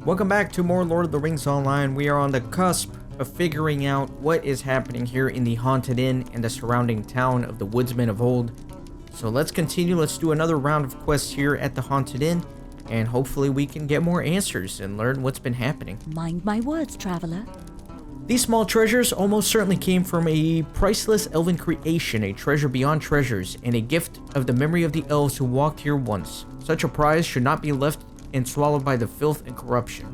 Welcome back to more Lord of the Rings Online. We are on the cusp of figuring out what is happening here in the Haunted Inn and the surrounding town of the Woodsmen of Old. So let's continue. Let's do another round of quests here at the Haunted Inn, and hopefully we can get more answers and learn what's been happening. Mind my words, traveler. These small treasures almost certainly came from a priceless elven creation, a treasure beyond treasures, and a gift of the memory of the elves who walked here once. Such a prize should not be left and swallowed by the filth and corruption.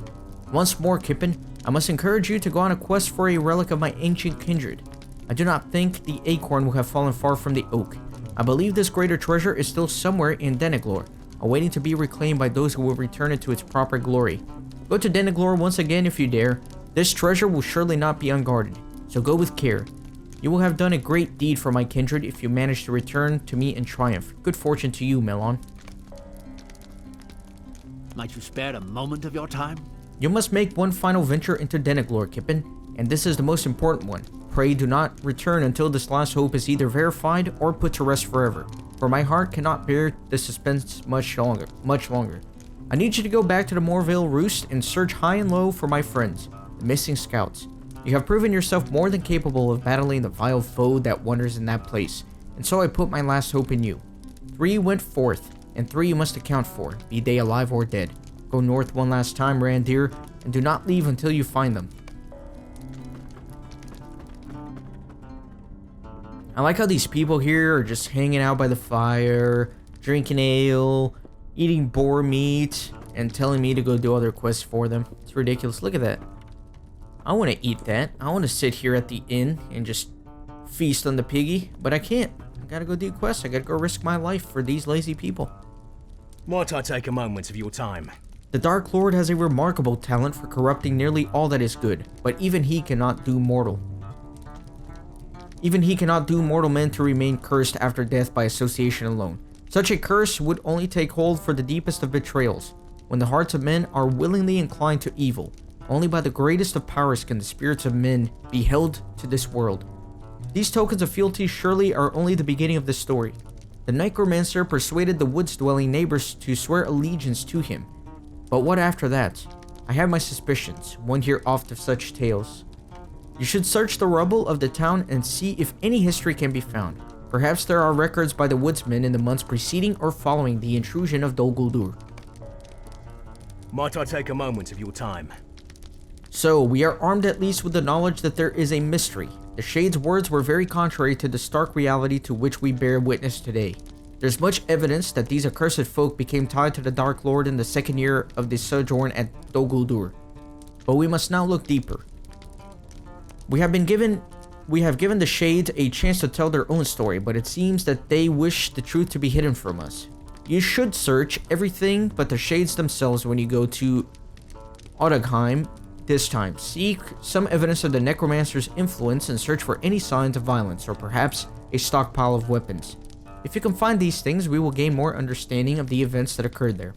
Once more, Kippen, I must encourage you to go on a quest for a relic of my ancient kindred. I do not think the acorn will have fallen far from the oak. I believe this greater treasure is still somewhere in Dennaglor, awaiting to be reclaimed by those who will return it to its proper glory. Go to Dennaglor once again if you dare. This treasure will surely not be unguarded, so go with care. You will have done a great deed for my kindred if you manage to return to me in triumph. Good fortune to you, Melon. Might you spare a moment of your time? You must make one final venture into Dennaglor, Kippen, and this is the most important one. Pray do not return until this last hope is either verified or put to rest forever, for my heart cannot bear the suspense much longer. I need you to go back to the Morvale Roost and search high and low for my friends, the missing scouts. You have proven yourself more than capable of battling the vile foe that wanders in that place, and so I put my last hope in you. 3 went forth, and 3 you must account for, be they alive or dead. Go north one last time, Randir, and do not leave until you find them. I like how these people here are just hanging out by the fire, drinking ale, eating boar meat, and telling me to go do other quests for them. It's ridiculous. Look at that. I want to eat that. I want to sit here at the inn and just feast on the piggy, but I can't. I gotta go do quests. I gotta go risk my life for these lazy people. Might I take a moment of your time? The Dark Lord has a remarkable talent for corrupting nearly all that is good, but even he cannot do mortal men to remain cursed after death by association alone. Such a curse would only take hold for the deepest of betrayals, when the hearts of men are willingly inclined to evil. Only by the greatest of powers can the spirits of men be held to this world. These tokens of fealty surely are only the beginning of this story. The necromancer persuaded the woods-dwelling neighbors to swear allegiance to him. But what after that? I have my suspicions. One hear oft of such tales. You should search the rubble of the town and see if any history can be found. Perhaps there are records by the woodsmen in the months preceding or following the intrusion of Dol Guldur. Might I take a moment of your time? So, we are armed at least with the knowledge that there is a mystery. The Shade's words were very contrary to the stark reality to which we bear witness today. There's much evidence that these accursed folk became tied to the Dark Lord in the second year of the sojourn at Dol Guldur. But we must now look deeper. We have given the Shades a chance to tell their own story, but it seems that they wish the truth to be hidden from us. You should search everything but the Shades themselves when you go to Audaghaim this time. Seek some evidence of the necromancer's influence and search for any signs of violence, or perhaps a stockpile of weapons. If you can find these things, we will gain more understanding of the events that occurred there.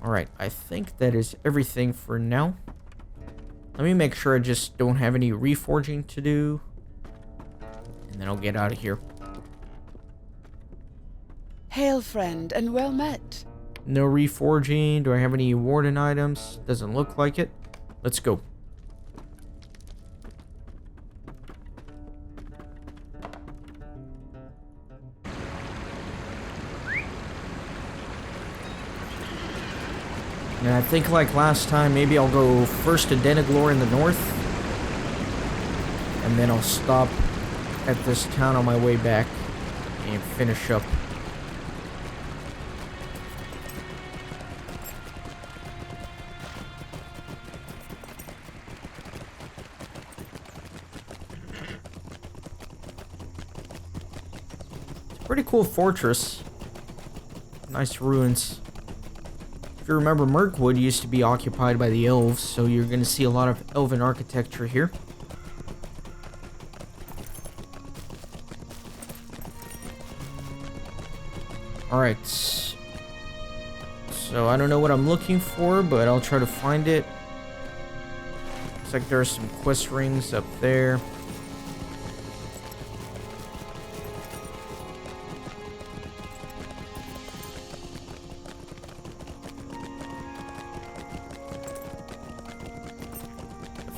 Alright, I think that is everything for now. Let me make sure I just don't have any reforging to do, and then I'll get out of here. Hail, friend, and well met. No reforging. Do I have any warden items? Doesn't look like it. Let's go. And I think like last time, maybe I'll go first to Dennaglor in the north, and then I'll stop at this town on my way back and finish up. Pretty cool fortress. Nice ruins. If you remember, Mirkwood used to be occupied by the elves, so you're going to see a lot of elven architecture here. Alright. So I don't know what I'm looking for, but I'll try to find it. Looks like there are some quest rings up there.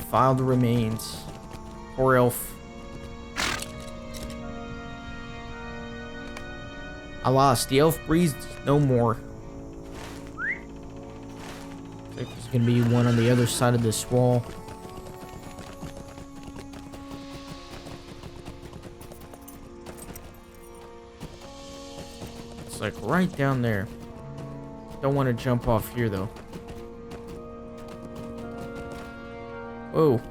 Defile the remains. Poor elf. Alas, the elf breathes no more. There's gonna be one on the other side of this wall. It's like right down there. Don't want to jump off here though. Whoa.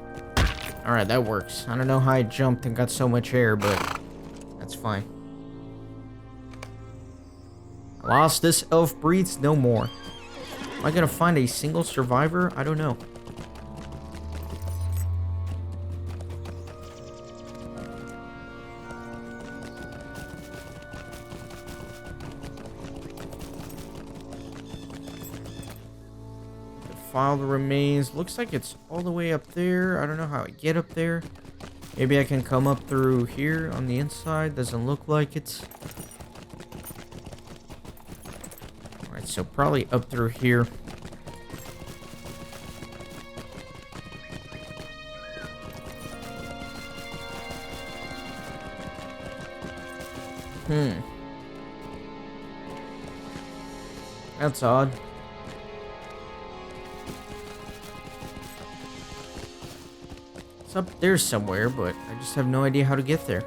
Alright, that works. I don't know how I jumped and got so much air, but that's fine. Alas, this elf breathes no more. Am I gonna find a single survivor? I don't know. File the remains. Looks like it's all the way up there. I don't know how I get up there. Maybe I can come up through here on the inside. Doesn't look like it. Alright, so probably up through here. That's odd. It's up there somewhere, but I just have no idea how to get there.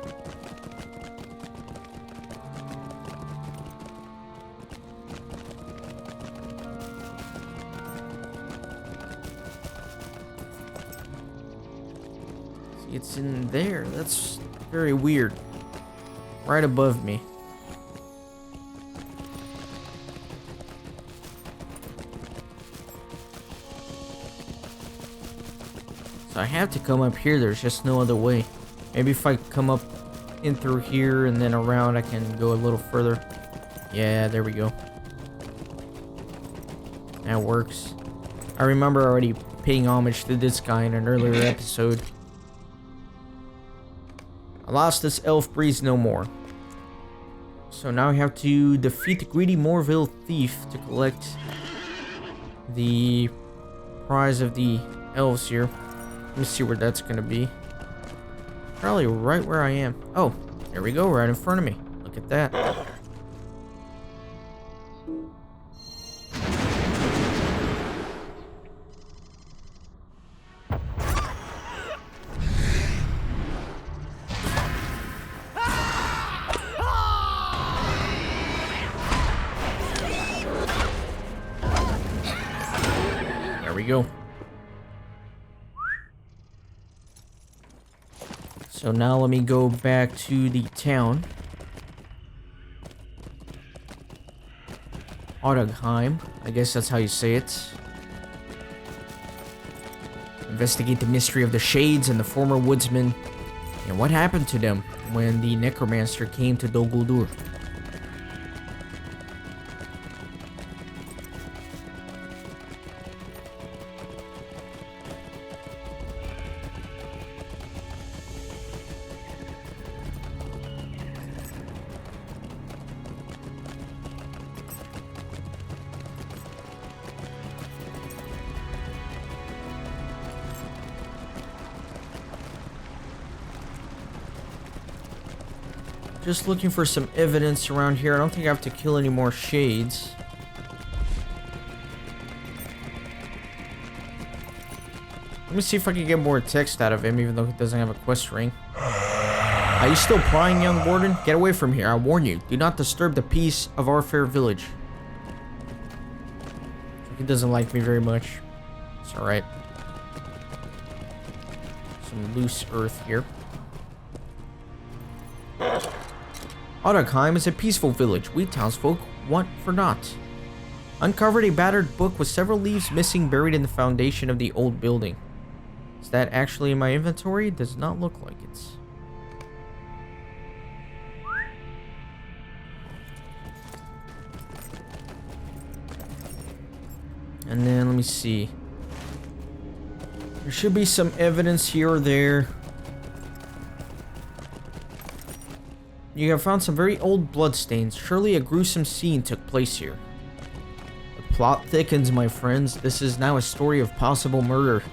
See, it's in there. That's very weird. Right above me. So I have to come up here. There's just no other way. Maybe if I come up in through here and then around, I can go a little further. Yeah, there we go. That works. I remember already paying homage to this guy in an earlier episode. Alas, this elf breathes no more. So now we have to defeat the greedy Morville thief to collect the prize of the elves here. Let me see where that's gonna be. Probably right where I am. Oh, there we go, right in front of me. Look at that. There we go. So now let me go back to the town. Audaghaim, I guess that's how you say it. Investigate the mystery of the Shades and the former woodsman, and what happened to them when the necromancer came to Dol Guldur. Just looking for some evidence around here. I don't think I have to kill any more shades. Let me see if I can get more text out of him, even though he doesn't have a quest ring. Are you still prying, young warden? Get away from here, I warn you. Do not disturb the peace of our fair village. He doesn't like me very much. It's alright. Some loose earth here. Audaghaim is a peaceful village. We townsfolk want for naught. Uncovered a battered book with several leaves missing buried in the foundation of the old building. Is that actually in my inventory? It does not look like it. And then let me see. There should be some evidence here or there. You have found some very old bloodstains. Surely a gruesome scene took place here. The plot thickens, my friends. This is now a story of possible murder.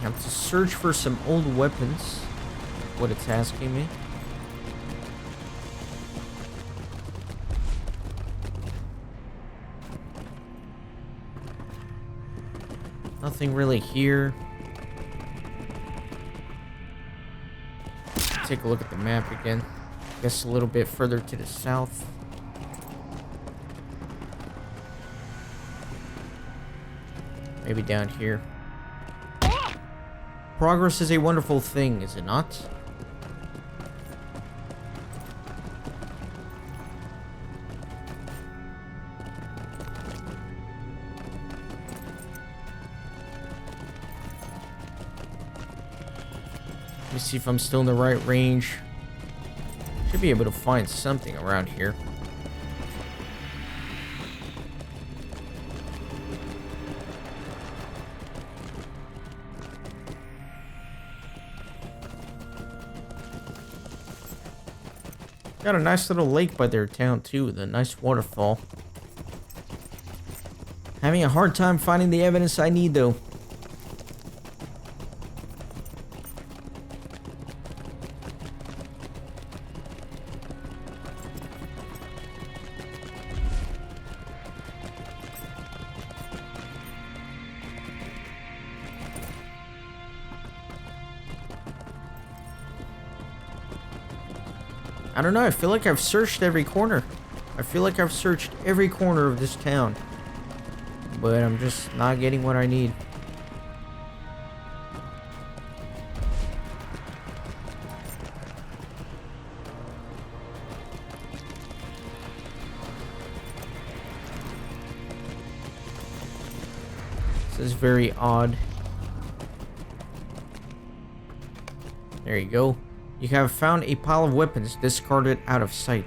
have to search for some old weapons. What it's asking me. Nothing really here. Take a look at the map again. Guess a little bit further to the south. Maybe down here. Progress is a wonderful thing, is it not? Let me see if I'm still in the right range. Should be able to find something around here. Got a nice little lake by their town too, with a nice waterfall. Having a hard time finding the evidence I need though. I don't know, I feel like I've searched every corner. I feel like I've searched every corner of this town. But I'm just not getting what I need. This is very odd. There you go. You have found a pile of weapons discarded out of sight.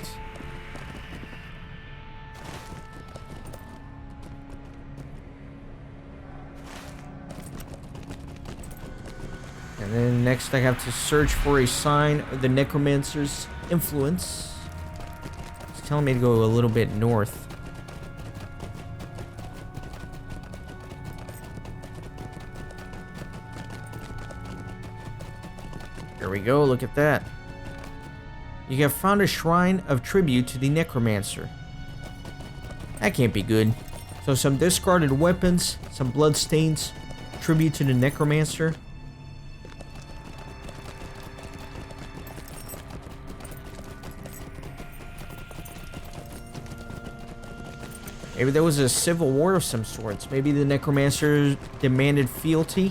And then next I have to search for a sign of the necromancer's influence. It's telling me to go a little bit north. There we go, look at that. You have found a shrine of tribute to the necromancer. That can't be good. So some discarded weapons, some bloodstains, tribute to the necromancer. Maybe there was a civil war of some sorts. Maybe the necromancer demanded fealty.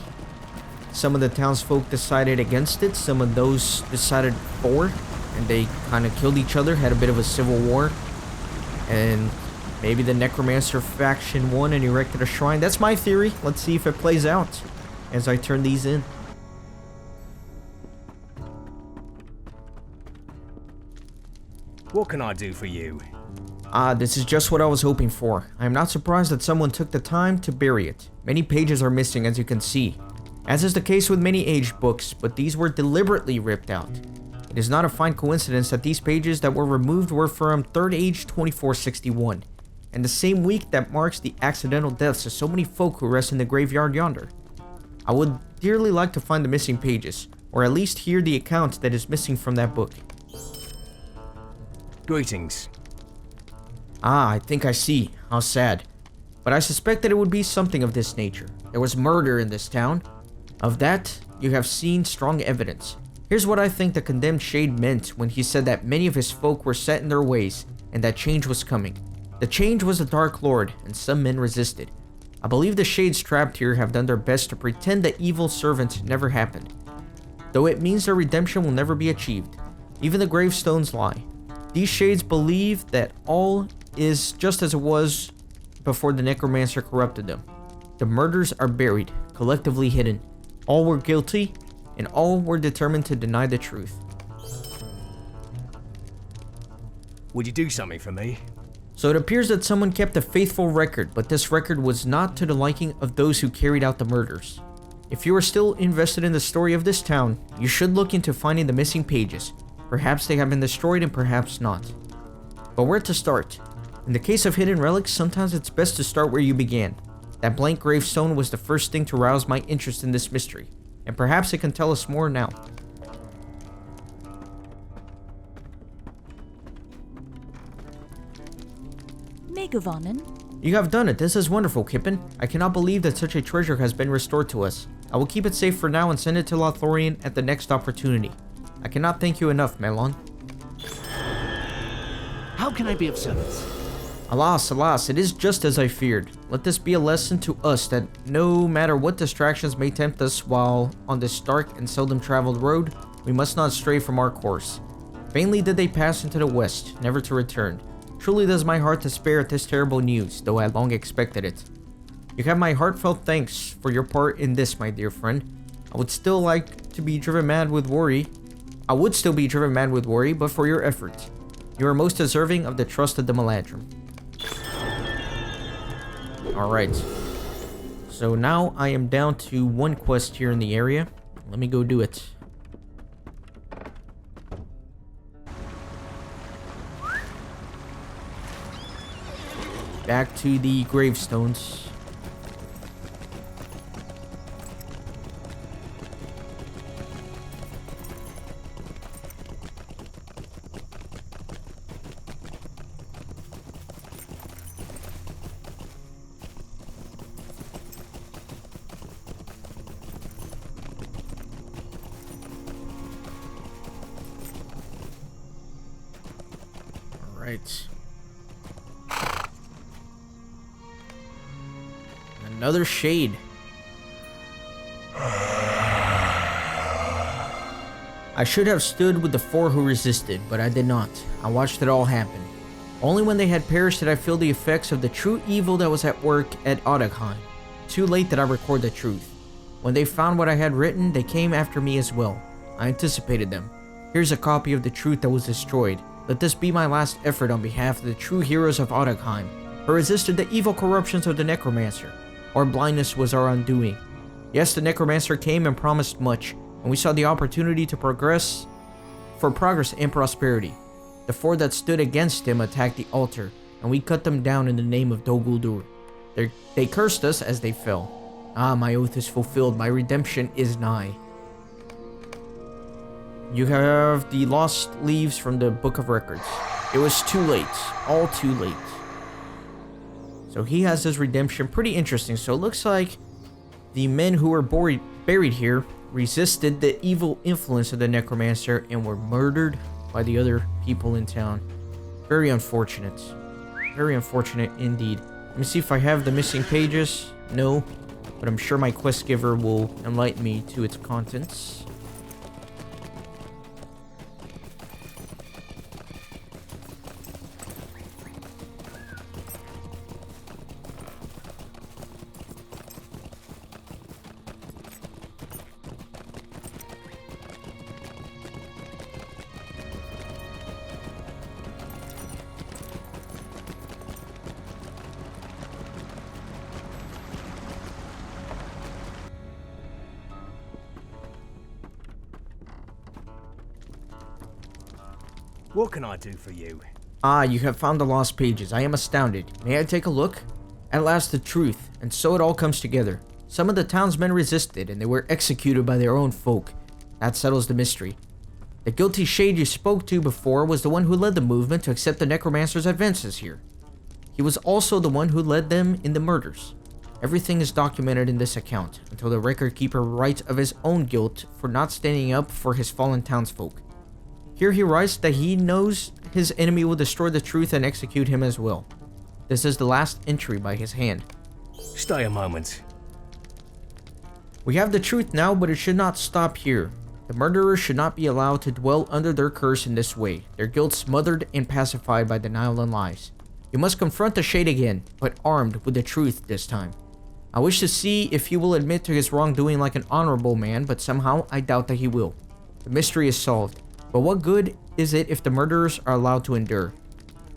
Some of the townsfolk decided against it. Some of those decided for. And they kind of killed each other. Had a bit of a civil war. And maybe the necromancer faction won and erected a shrine. That's my theory. Let's see if it plays out as I turn these in. What can I do for you? This is just what I was hoping for. I am not surprised that someone took the time to bury it. Many pages are missing, as you can see. As is the case with many aged books, but these were deliberately ripped out. It is not a fine coincidence that these pages that were removed were from 3rd Age 2461, and the same week that marks the accidental deaths of so many folk who rest in the graveyard yonder. I would dearly like to find the missing pages, or at least hear the account that is missing from that book. Greetings. I think I see. How sad. But I suspect that it would be something of this nature. There was murder in this town. Of that, you have seen strong evidence. Here's what I think the condemned shade meant when he said that many of his folk were set in their ways, and that change was coming. The change was the Dark Lord, and some men resisted. I believe the shades trapped here have done their best to pretend that evil servant never happened. Though it means their redemption will never be achieved. Even the gravestones lie. These shades believe that all is just as it was before the necromancer corrupted them. The murders are buried, collectively hidden. All were guilty, and all were determined to deny the truth. Would you do something for me? So it appears that someone kept a faithful record, but this record was not to the liking of those who carried out the murders. If you are still invested in the story of this town, you should look into finding the missing pages. Perhaps they have been destroyed and perhaps not. But where to start? In the case of hidden relics, sometimes it's best to start where you began. That blank gravestone was the first thing to rouse my interest in this mystery. and perhaps it can tell us more now. Megavonen. You have done it. This is wonderful, Kippen. I cannot believe that such a treasure has been restored to us. I will keep it safe for now and send it to Lothlorien at the next opportunity. I cannot thank you enough, Melon. How can I be of service? Alas, alas, it is just as I feared. Let this be a lesson to us that no matter what distractions may tempt us while on this dark and seldom traveled road, we must not stray from our course. Vainly did they pass into the west, never to return. Truly does my heart despair at this terrible news, though I long expected it. You have my heartfelt thanks for your part in this, my dear friend. I would still be driven mad with worry, but for your efforts. You are most deserving of the trust of the Meladrim. Alright. So now I am down to one quest here in the area. Let me go do it. Back to the gravestones. Right. Another shade. I should have stood with the four who resisted, but I did not. I watched it all happen. Only when they had perished did I feel the effects of the true evil that was at work at Audaghaim. Too late did I record the truth. When they found what I had written, they came after me as well. I anticipated them. Here's a copy of the truth that was destroyed. Let this be my last effort on behalf of the true heroes of Audaghaim, who resisted the evil corruptions of the Necromancer. Our blindness was our undoing. Yes, the Necromancer came and promised much, and we saw the opportunity to progress and prosperity. The four that stood against him attacked the altar, and we cut them down in the name of Dol Guldur. They cursed us as they fell. Ah, my oath is fulfilled, my redemption is nigh. You have the lost leaves from the Book of Records. It was too late. All too late. So he has his redemption. Pretty interesting. So it looks like the men who were buried here resisted the evil influence of the Necromancer and were murdered by the other people in town. Very unfortunate. Very unfortunate indeed. Let me see if I have the missing pages. No. But I'm sure my quest giver will enlighten me to its contents. What can I do for you? Ah, you have found the lost pages. I am astounded. May I take a look? At last the truth, and so it all comes together. Some of the townsmen resisted, and they were executed by their own folk. That settles the mystery. The guilty shade you spoke to before was the one who led the movement to accept the Necromancer's advances here. He was also the one who led them in the murders. Everything is documented in this account, until the record keeper writes of his own guilt for not standing up for his fallen townsfolk. Here he writes that he knows his enemy will destroy the truth and execute him as well. This is the last entry by his hand. Stay a moment. We have the truth now, but it should not stop here. The murderers should not be allowed to dwell under their curse in this way, their guilt smothered and pacified by denial and lies. You must confront the shade again, but armed with the truth this time. I wish to see if he will admit to his wrongdoing like an honorable man, but somehow I doubt that he will. The mystery is solved. But what good is it if the murderers are allowed to endure?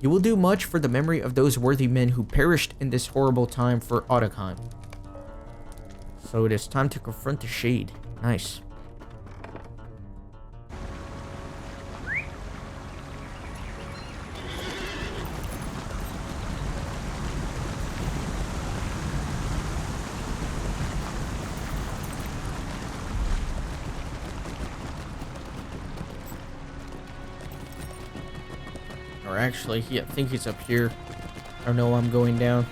You will do much for the memory of those worthy men who perished in this horrible time for Audaghaim. So it is time to confront the shade. Nice. Or actually, I think he's up here. I don't know, I'm going down.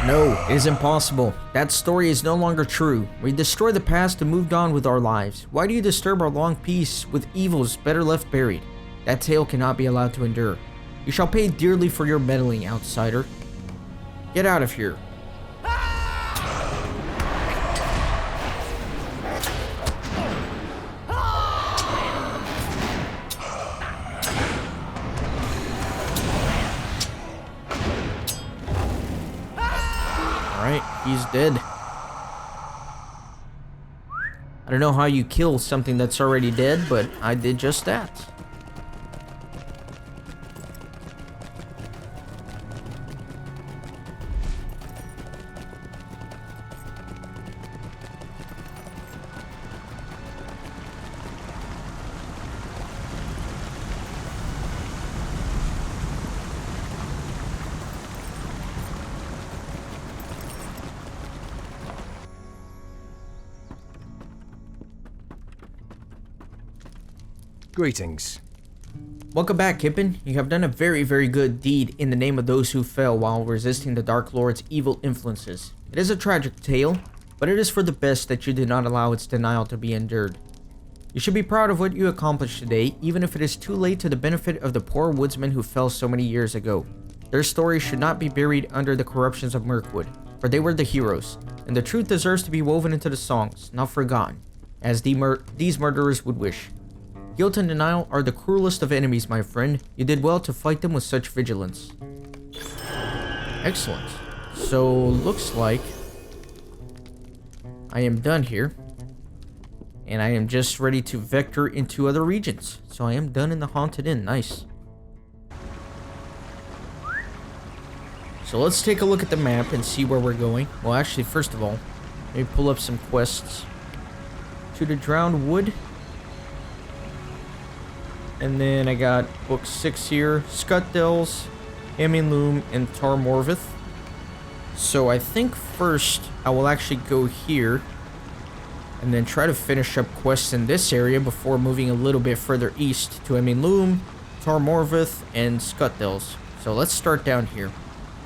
No, it is impossible. That story is no longer true. We destroyed the past and moved on with our lives. Why do you disturb our long peace with evils better left buried? That tale cannot be allowed to endure. You shall pay dearly for your meddling, outsider. Get out of here. Alright, he's dead. I don't know how you kill something that's already dead, but I did just that. Greetings. Welcome back, Kippen. You have done a very, very good deed in the name of those who fell while resisting the Dark Lord's evil influences. It is a tragic tale, but it is for the best that you did not allow its denial to be endured. You should be proud of what you accomplished today, even if it is too late to the benefit of the poor woodsmen who fell so many years ago. Their stories should not be buried under the corruptions of Mirkwood, for they were the heroes, and the truth deserves to be woven into the songs, not forgotten, as these murderers would wish. Guilt and denial are the cruelest of enemies, my friend. You did well to fight them with such vigilance. Excellent. So, looks like I am done here. And I am just ready to vector into other regions. So I am done in the Haunted Inn. Nice. So let's take a look at the map and see where we're going. Well, actually, first of all, let me pull up some quests. To the Drowned Wood. And then I got book 6 here, Scuttdells, Loom, and Tar Morvith. So I think first I will actually go here and then try to finish up quests in this area before moving a little bit further east to Loom, Tar Morvith, and Scuttdells. So let's start down here.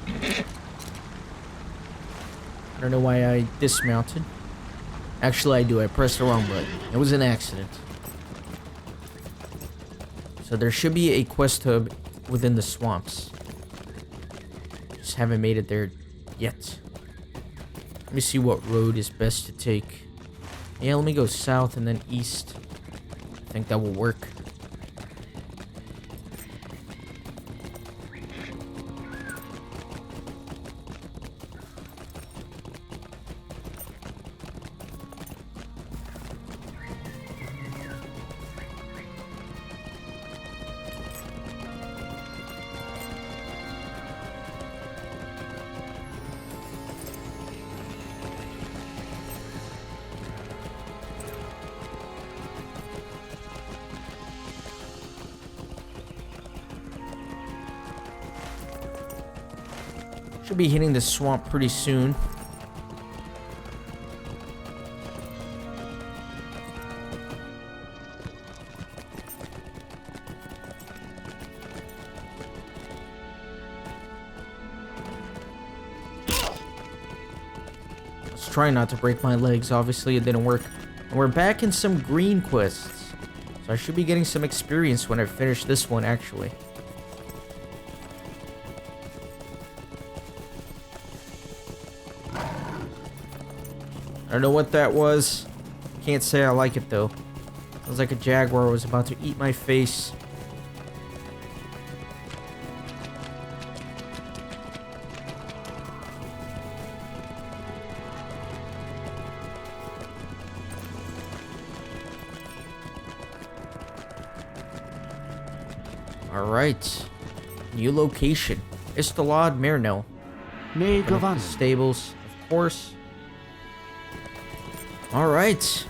I don't know why I dismounted. Actually I do, I pressed the wrong button. It was an accident. So there should be a quest hub within the swamps. Just haven't made it there yet. Let me see what road is best to take. Yeah, let me go south and then east. I think that will work. Should be hitting the swamp pretty soon. Let's try not to break my legs. Obviously, it didn't work. And we're back in some green quests. So I should be getting some experience when I finish this one, actually. I don't know what that was. Can't say I like it though. Sounds like a jaguar was about to eat my face. Alright. New location. Istalad Mernel. Megavan. Stables, of course. Alright,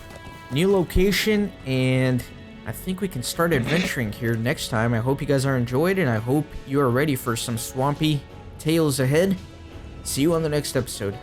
new location, and I think we can start adventuring here next time. I hope you guys are enjoyed, and I hope you are ready for some swampy tales ahead. See you on the next episode.